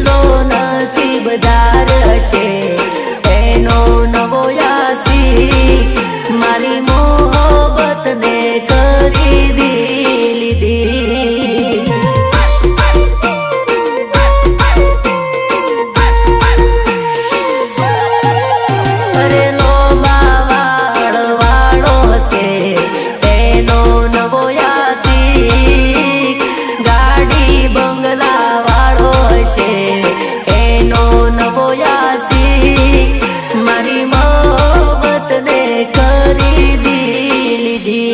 કેટલો નસીબદાર હશે એનો નવો યાસી મારી મોહબ્બતને કરી લીધી અરે લોબા વાળો હશે એનો નવો યાસી ગાડી બંગલા વાળો હશે એનો નવો યાસી મારી મોહબ્બતને કરી લીધી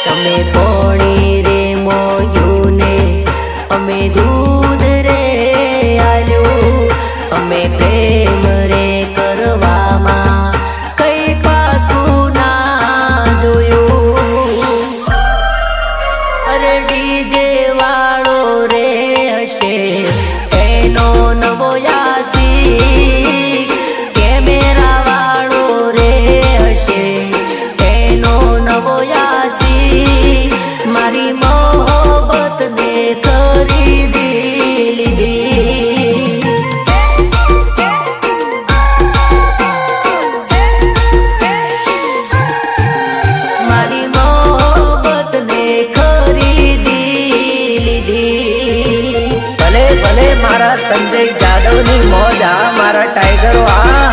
તમે પોણી રે મોયું ને અમે દૂધ રે આલ્યું અમે પ્રેમ રે કરવામાં કઈ પાછું ના જોયું અરે ડીજે વાળો રે હશે એનો નવો યાસી કેમેરા વાળો રે હશે એનો નવો યાસી મારી મોહબ્બતને કરી લીધી મારી મોહબ્બતને ખરીદી લીધી ભલે ભલે મારા સંજય જાદવની મોજ આ મારા ટાઈગરો આ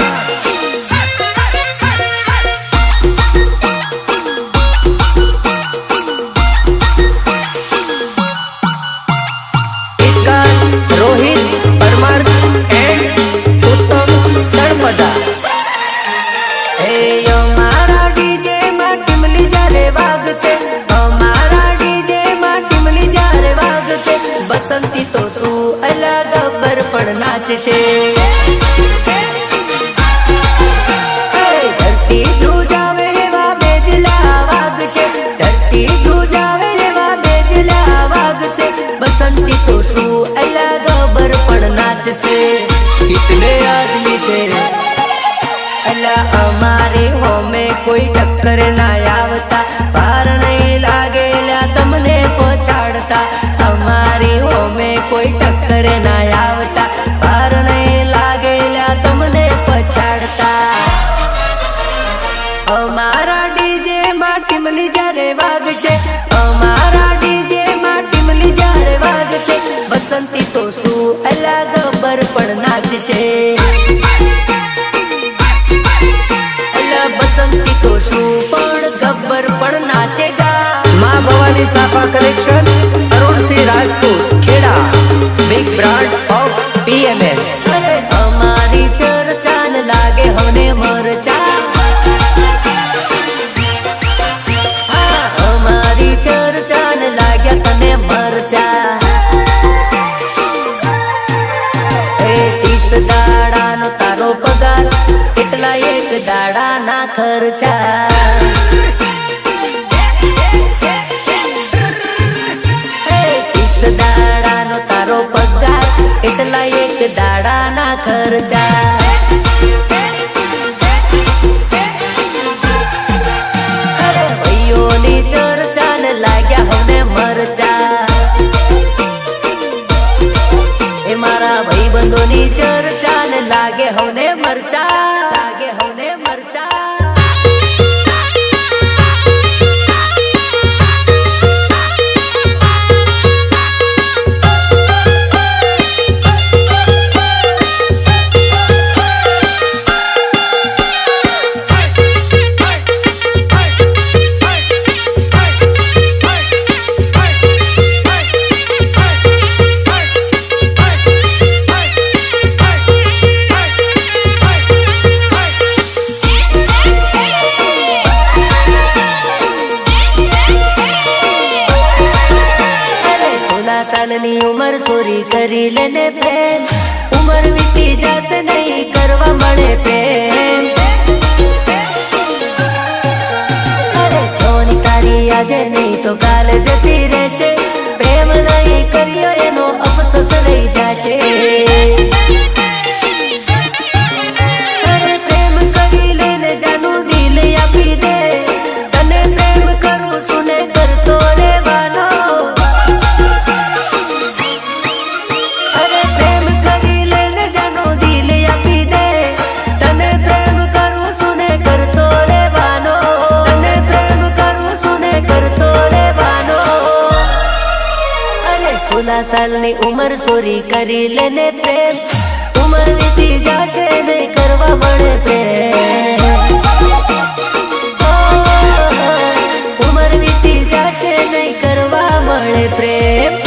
રોહિત પરમાર એન્ડ ઉત્તમ તળપદા હે અમારા ડીજે માં ટીમલી જ્યારે વાગશે અમારા ડીજે માં ટીમલી જ્યારે વાગશે બસંતી તો શું અલા ગબ્બર પણ નાચશે ધરતી ધ્રુજાવે એવા બેજલા વાગશે ધરતી ધ્રુજાવે એવા બેજલા વાગશે बसंती तो शू अला गबर पण नाचसे कितने आदमी थे अला हमारे हो में कोई टक्कर ना आवता पार नहीं लागेला तमने पछाड़ता हमारी हो में कोई टक्कर ना आवता पार नहीं लागेला तमने पछाड़ता हमारा डीजे માં ટીમલી જ્યારે વાગશે અમારા ડીજે માં ટીમલી જ્યારે વાગશે બસંતી તો શું અલા ગબ્બર પણ નાચશે અલા બસંતી તો શું પણ ગબ્બર પણ નાચેગા માં ભવાની સાફા collection Arun Singh Rajput Kheda big brand of PMS અમારી ચર્ચાન લાગે હોને મરચા ચર્ચાન લાગ્યા તને મરચા 30 દાડાનો તારો પગાર એટલા એક દાડાના ખર્ચા 30 દાડાનો તારો પગાર એટલા એક દાડાના ખર્ચા ભાઈઓની ચર્ચાન લાગ્યા હોને મરચા એ મારા ભાઈબંધોની ચર્ચાન લાગે હોને મરચા લાગે હોને મરચા सालनी उमर सोरी करी लेने प्रेम उमर बीती जासे नहीं करवा मळे प्रेम अरे छोनी तारी આજે नहीं तो काल जती રહેશે प्रेम नहीं करियो एनो अफसोस रही जाशे अरे प्रेम करी लेने जानू दिल आपी दे तने प्रेम करू सुने करतो 14 सालनी उम्र सोरी करी लेने प्रेम उम्र वीती जाशे नहीं करवा बड़े प्रेम उम्र वीती जाशे नहीं करवा बड़े प्रेम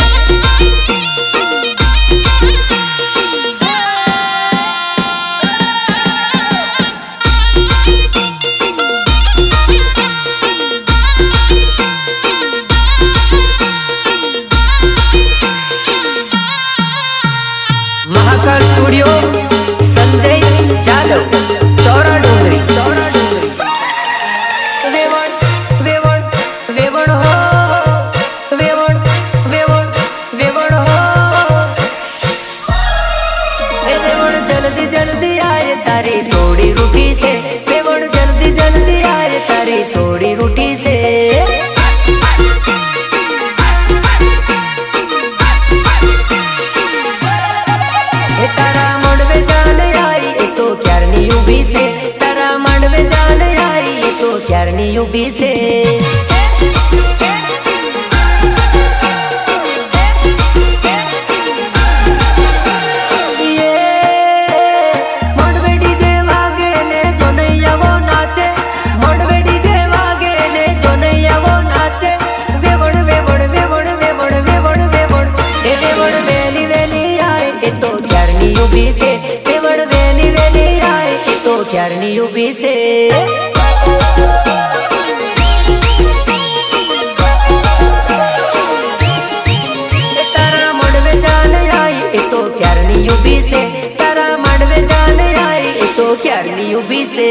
महाकाल स्टूडियो संजय जादव चौरा डोंगरी वेवण वेवण वेवण हो वेवण वेवण वेवण हो वेवण जल्दी जल्दी आए तारी सोड़ी रूठी से वेवण जल्दी जल्दी आए तारी सोड़ी रूठी से तारा मंडवे जान आई तो क्यारनी उभी से तारा मंडवे जान आई तो क्यारनी उभी से मंडवे डीजे वागे ने जो नैया वो नाचे मंडवे डीजे वागे ने जो नैया वो नाचे वेवण वेवण वेवण वेवण वेवण वेवण ए वेवण वेली वेली आए तो क्यारनी उभी से वेवण वेली वेली आए तो क्यारनी उभी से तारा मंडवे जान आई तो क्यारनी उभी से तारा मंडवे जान आई तो क्यारनी उभी से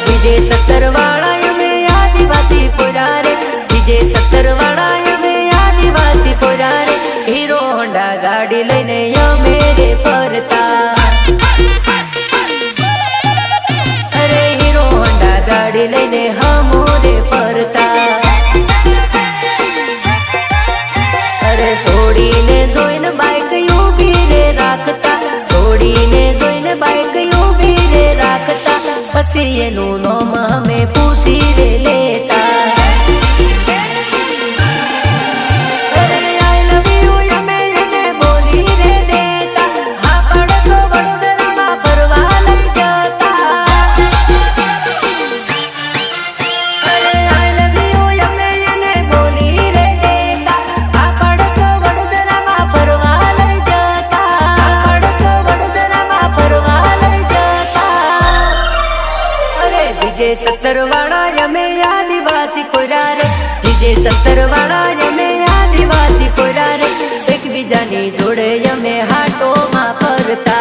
जीजे 70 वाला में आदिवासी पुरारे जीजे 70 वाला में आदिवासी पुरारे हीरो होंडा गाड़ी लेने यो मेरे फरता अरे हीरो होंडा गाड़ी लेने हमोरे फरता अरे सोड़ी ने जोइन बाइक यूं भी रे राखता सोड़ी ने जोइन बाइक यूं भी रे राखता पसी ये नूनो में पूसी रे लेता अरे आई लव यू यमे बोली रे देता हाँ पड़ तो वडोदरा में फरवा लई जाता अरे आई लव यू यमे बोली रे देता हाँ पड़ तो वडोदरा में फरवा लई जाता पड़ तो वडोदरा में फरवा लई जाता जीजे 70 वाला यमे आदिवासी पुरारे जीजे 70 वाला यमे आदिवासी पुरारे एक बीजानी जोड़े यमे हाटो मा फरता।